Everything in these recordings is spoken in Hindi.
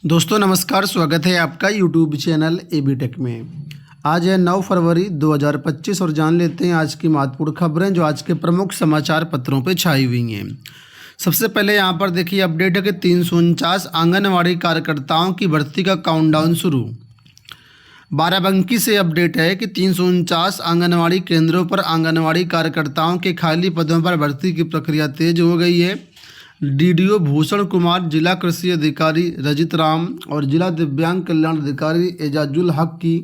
दोस्तों नमस्कार, स्वागत है आपका यूट्यूब चैनल एबी टेक में। आज है 9 फरवरी 2025 और जान लेते हैं आज की महत्वपूर्ण खबरें जो आज के प्रमुख समाचार पत्रों पे छाई हुई हैं। सबसे पहले यहां पर देखिए अपडेट है कि 349 आंगनवाड़ी कार्यकर्ताओं की भर्ती का काउंटडाउन शुरू। बाराबंकी से अपडेट है कि 349 आंगनवाड़ी केंद्रों पर आंगनवाड़ी कार्यकर्ताओं के खाली पदों पर भर्ती की प्रक्रिया तेज हो गई है। डीडीओ भूषण कुमार, जिला कृषि अधिकारी रजित राम और जिला दिव्यांग कल्याण अधिकारी एजाजुल हक की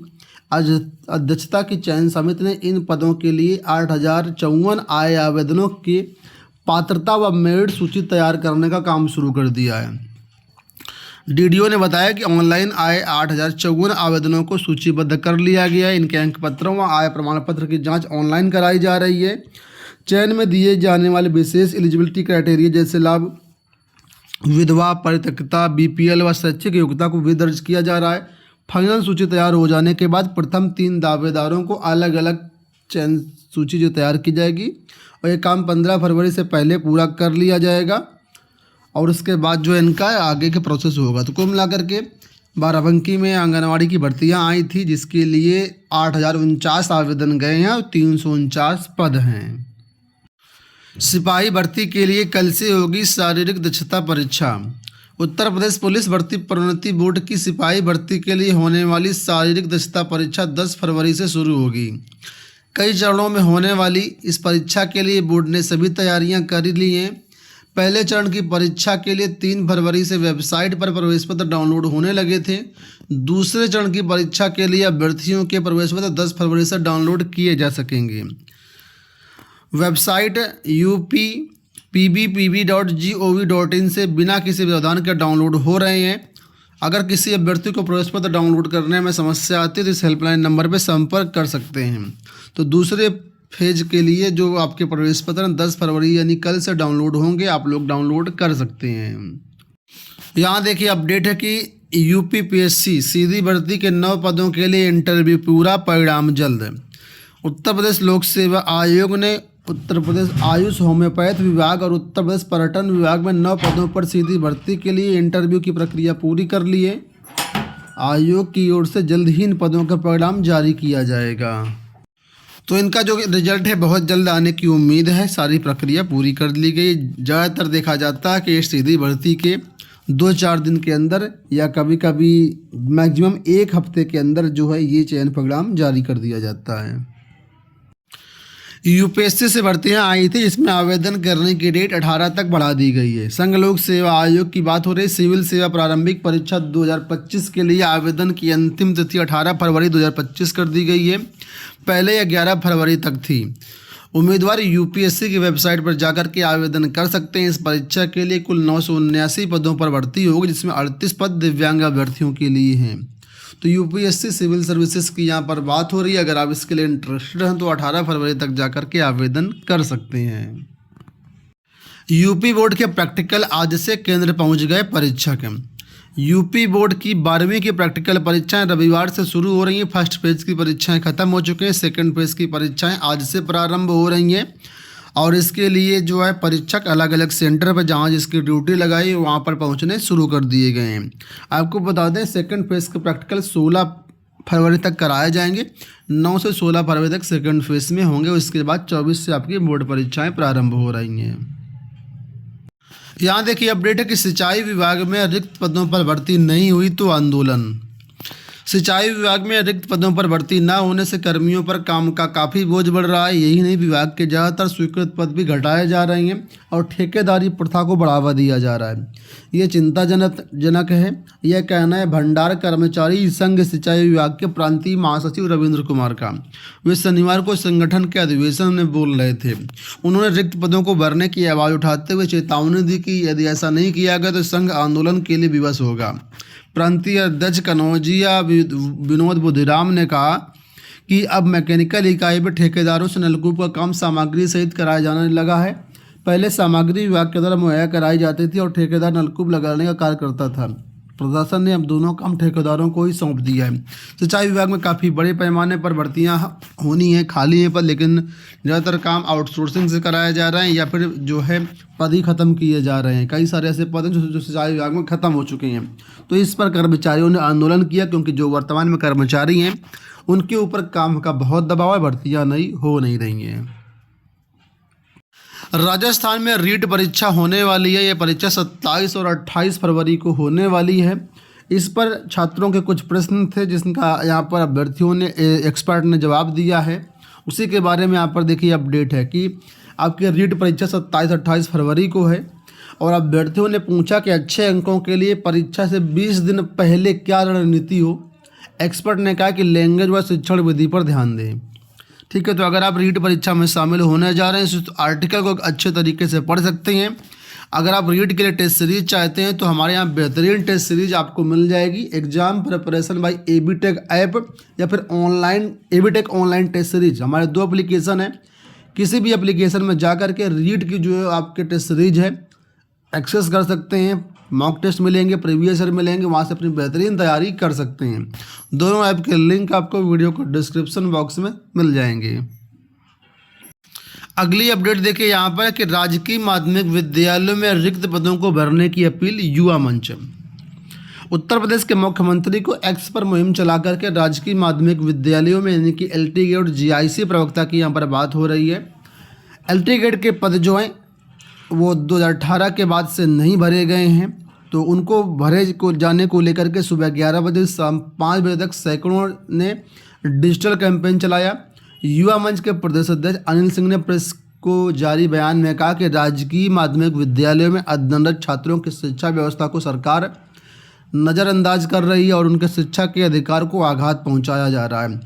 अध्यक्षता की चयन समिति ने इन पदों के लिए 8054 आए आवेदनों की पात्रता व मेरिट सूची तैयार करने का काम शुरू कर दिया है। डीडीओ ने बताया कि ऑनलाइन आए 8054 आवेदनों को सूचीबद्ध कर लिया गया है। इनके अंक पत्रों व आय प्रमाण पत्र की जाँच ऑनलाइन कराई जा रही है। चयन में दिए जाने वाले विशेष एलिजिबिलिटी क्राइटेरिया जैसे लाभ, विधवा, परित्यक्ता, बीपीएल व शैक्षिक योग्यता को भी दर्ज किया जा रहा है। फाइनल सूची तैयार हो जाने के बाद प्रथम 3 दावेदारों को अलग अलग चयन सूची जो तैयार की जाएगी और ये काम 15 फरवरी से पहले पूरा कर लिया जाएगा और उसके बाद जो इनका आगे के प्रोसेस होगा। तो कुल मिलाकर के बाराबंकी में आंगनवाड़ी की भर्तियां आई थी जिसके लिए 8049 आवेदन गए हैं और 349 पद हैं। सिपाही भर्ती के लिए कल से होगी शारीरिक दक्षता परीक्षा। उत्तर प्रदेश पुलिस भर्ती प्रोन्नति बोर्ड की सिपाही भर्ती के लिए होने वाली शारीरिक दक्षता परीक्षा 10 फरवरी से शुरू होगी। कई चरणों में होने वाली इस परीक्षा के लिए बोर्ड ने सभी तैयारियां कर ली हैं। पहले चरण की परीक्षा के लिए 3 फरवरी से वेबसाइट पर प्रवेश पत्र डाउनलोड होने लगे थे। दूसरे चरण की परीक्षा के लिए अभ्यर्थियों के प्रवेश पत्र 10 फरवरी से डाउनलोड किए जा सकेंगे। वेबसाइट upbpb.gov.in से बिना किसी व्यवधान के डाउनलोड हो रहे हैं। अगर किसी अभ्यर्थी को प्रवेश पत्र डाउनलोड करने में समस्या आती है तो इस हेल्पलाइन नंबर पर संपर्क कर सकते हैं। तो दूसरे फेज के लिए जो आपके प्रवेश पत्र 10 फरवरी यानी कल से डाउनलोड होंगे, आप लोग डाउनलोड कर सकते हैं। यहाँ देखिए अपडेट है कि यूपीपीएससी सीधी भर्ती के 9 पदों के लिए इंटरव्यू पूरा, परिणाम जल्द। उत्तर प्रदेश लोक सेवा आयोग ने उत्तर प्रदेश आयुष होम्योपैथ विभाग और उत्तर प्रदेश पर्यटन विभाग में 9 पदों पर सीधी भर्ती के लिए इंटरव्यू की प्रक्रिया पूरी कर ली है। आयोग की ओर से जल्द ही इन पदों का परिणाम जारी किया जाएगा। तो इनका जो रिजल्ट है बहुत जल्द आने की उम्मीद है। सारी प्रक्रिया पूरी कर ली गई। ज़्यादातर देखा जाता है कि सीधी भर्ती के 2-4 दिन के अंदर या कभी कभी मैक्सिमम 1 हफ्ते के अंदर जो है ये चयन परिणाम जारी कर दिया जाता है। यूपीएससी से भर्तियां आई थी जिसमें आवेदन करने की डेट 18 तक बढ़ा दी गई है। संघ लोक सेवा आयोग की बात हो रही। सिविल सेवा प्रारंभिक परीक्षा 2025 के लिए आवेदन की अंतिम तिथि 18 फरवरी 2025 कर दी गई है। पहले यह 11 फरवरी तक थी। उम्मीदवार यूपीएससी की वेबसाइट पर जाकर के आवेदन कर सकते हैं। इस परीक्षा के लिए कुल 979 पदों पर भर्ती होगी जिसमें 38 पद दिव्यांग अभ्यर्थियों के लिए हैं। तो यूपीएससी सिविल सर्विसेज की यहाँ पर बात हो रही है। अगर आप इसके लिए इंटरेस्टेड हैं तो 18 फरवरी तक जाकर के आवेदन कर सकते हैं। यूपी बोर्ड के प्रैक्टिकल आज से केंद्र पहुँच गए परीक्षक। यूपी बोर्ड की 12वीं की प्रैक्टिकल परीक्षाएं रविवार से शुरू हो रही हैं। फर्स्ट फेज की परीक्षाएं खत्म हो चुके हैं। सेकंड फेज की परीक्षाएं आज से प्रारंभ हो रही हैं और इसके लिए जो है परीक्षक अलग अलग सेंटर पर जहां जिसकी ड्यूटी लगाई वहां पर पहुंचने शुरू कर दिए गए हैं। आपको बता दें सेकंड फेज के प्रैक्टिकल 16 फरवरी तक कराए जाएंगे। 9 से 16 फरवरी तक सेकंड फेज में होंगे। उसके बाद 24 से आपकी बोर्ड परीक्षाएं प्रारंभ हो रही हैं। यहाँ देखिए अपडेट है कि सिंचाई विभाग में रिक्त पदों पर भर्ती नहीं हुई तो आंदोलन। सिंचाई विभाग में रिक्त पदों पर भर्ती न होने से कर्मियोों पर काम का काफ़ी बोझ बढ़ रहा है। यही नहीं, विभाग के ज़्यादातर स्वीकृत पद भी घटाए जा रहे हैं और ठेकेदारी प्रथा को बढ़ावा दिया जा रहा है। ये चिंताजनक है। यह कहना है भंडार कर्मचारी संघ सिंचाई विभाग के प्रांतीय महासचिव रविंद्र कुमार का। वे शनिवार को संगठन के अधिवेशन में बोल रहे थे। उन्होंने रिक्त पदों को भरने की आवाज़ उठाते हुए चेतावनी दी कि यदि ऐसा नहीं किया गया तो संघ आंदोलन के लिए विवश होगा। प्रांतीय अध्यक्ष कनौजिया विनोद बुधिराम ने कहा कि अब मैकेनिकल इकाई पर ठेकेदारों से नलकूप का काम सामग्री सहित कराया जाने लगा है। पहले सामग्री विभाग के द्वारा मुहैया कराई जाती थी और ठेकेदार नलकूप लगाने का कार्य करता था। प्रशासन ने अब दोनों काम ठेकेदारों को ही सौंप दिया है। सिंचाई विभाग में काफ़ी बड़े पैमाने पर भर्तियां होनी है, खाली हैं पर, लेकिन ज़्यादातर काम आउटसोर्सिंग से कराया जा रहा है या फिर जो है पद ही ख़त्म किए जा रहे हैं। कई सारे ऐसे पद हैं जो सिंचाई विभाग में ख़त्म हो चुके हैं। तो इस पर कर्मचारियों ने आंदोलन किया, क्योंकि जो वर्तमान में कर्मचारी हैं उनके ऊपर काम का बहुत दबाव है, भर्तियाँ हो नहीं रही हैं। राजस्थान में रीट परीक्षा होने वाली है। ये परीक्षा 27 और 28 फरवरी को होने वाली है। इस पर छात्रों के कुछ प्रश्न थे जिनका यहाँ पर अभ्यर्थियों ने, एक्सपर्ट ने जवाब दिया है। उसी के बारे में यहाँ पर देखिए अपडेट है कि आपकी रीट परीक्षा 27-28 फरवरी को है और अभ्यर्थियों ने पूछा कि अच्छे अंकों के लिए परीक्षा से 20 दिन पहले क्या रणनीति हो। एक्सपर्ट ने कहा कि लैंग्वेज व शिक्षण विधि पर ध्यान दें। ठीक है, तो अगर आप रीट परीक्षा में शामिल होने जा रहे हैं तो आर्टिकल को अच्छे तरीके से पढ़ सकते हैं। अगर आप रीट के लिए टेस्ट सीरीज चाहते हैं तो हमारे यहाँ बेहतरीन टेस्ट सीरीज आपको मिल जाएगी। Exam preparation by AB Tech app या फिर online AB Tech online test series, हमारे 2 एप्लीकेशन है। किसी भी एप्लीकेशन में जा कर के रीट की जो आपके टेस्ट सीरीज है एक्सेस कर सकते हैं। मॉक टेस्ट मिलेंगे, प्रीवियस ईयर मिलेंगे, वहाँ से अपनी बेहतरीन तैयारी कर सकते हैं। दोनों ऐप के लिंक आपको वीडियो को डिस्क्रिप्शन बॉक्स में मिल जाएंगे। अगली अपडेट देखिए यहाँ पर कि राजकीय माध्यमिक विद्यालयों में रिक्त पदों को भरने की अपील युवा मंच। उत्तर प्रदेश के मुख्यमंत्री को एक्स पर मुहिम चला करके राजकीय माध्यमिक विद्यालयों में यानी कि एलटी गेट और जीआईसी प्रवक्ता की यहाँ पर बात हो रही है। एलटी गेट के पद जो हैं वो 2018 के बाद से नहीं भरे गए हैं, तो उनको भरे को जाने को लेकर के सुबह 11 बजे शाम 5 बजे तक सैकड़ों ने डिजिटल कैंपेन चलाया। युवा मंच के प्रदेश अध्यक्ष अनिल सिंह ने प्रेस को जारी बयान में कहा कि राजकीय माध्यमिक विद्यालयों में अध्ययनरत छात्रों की शिक्षा व्यवस्था को सरकार नज़रअंदाज कर रही है और उनके शिक्षा के अधिकार को आघात पहुंचाया जा रहा है।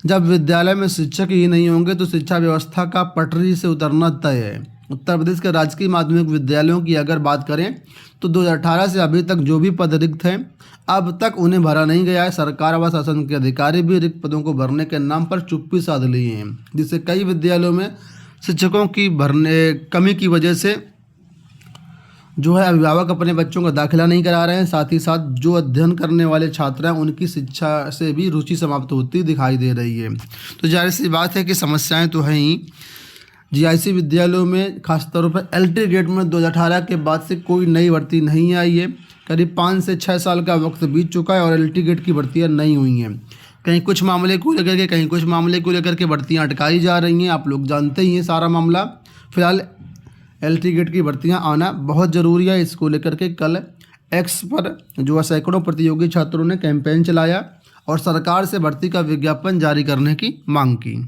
जब विद्यालय में शिक्षक ही नहीं होंगे तो शिक्षा व्यवस्था का पटरी से उतरना तय है। उत्तर प्रदेश के राजकीय माध्यमिक विद्यालयों की अगर बात करें तो 2018 से अभी तक जो भी पद रिक्त हैं अब तक उन्हें भरा नहीं गया है। सरकार व शासन के अधिकारी भी रिक्त पदों को भरने के नाम पर चुप्पी साध लिए हैं, जिससे कई विद्यालयों में शिक्षकों की कमी की वजह से जो है अभिभावक अपने बच्चों का दाखिला नहीं करा रहे हैं। साथ ही साथ जो अध्ययन करने वाले छात्र हैं उनकी शिक्षा से भी रुचि समाप्त होती दिखाई दे रही है। तो जाहिर सी बात है कि समस्याएँ तो हैं ही। जीआईसी विद्यालयों में खासतौर पर एलटी गेट में 2018 के बाद से कोई नई भर्ती नहीं आई है। करीब 5 से 6 साल का वक्त बीत चुका है और एलटी गेट की भर्तियां नहीं हुई हैं। कहीं कुछ मामले को लेकर के कहीं कुछ मामले को लेकर के भर्तियां अटकाई जा रही हैं। आप लोग जानते ही हैं सारा मामला। फिलहाल एलटी गेट की भर्तियां आना बहुत ज़रूरी है। इसको लेकर के कल एक्स पर जो सैकड़ों प्रतियोगी छात्रों ने कैंपेन चलाया और सरकार से भर्ती का विज्ञापन जारी करने की मांग की।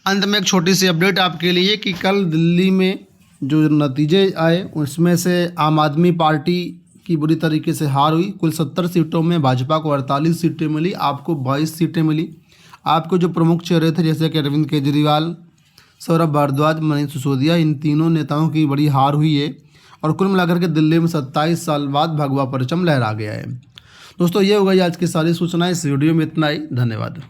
अंत में एक छोटी सी अपडेट आपके लिए कि कल दिल्ली में जो नतीजे आए उसमें से आम आदमी पार्टी की बुरी तरीके से हार हुई। कुल 70 सीटों में भाजपा को 48 सीटें मिली, आपको 22 सीटें मिली। आपको जो प्रमुख चेहरे थे जैसे कि अरविंद केजरीवाल, सौरभ भारद्वाज, मनीष सिसोदिया, इन तीनों नेताओं की बड़ी हार हुई है और कुल मिलाकर के दिल्ली में 27 साल बाद भगवा परचम लहरा गया है। दोस्तों ये हो गई आज की सारी सूचनाएं। इस वीडियो में इतना ही। धन्यवाद।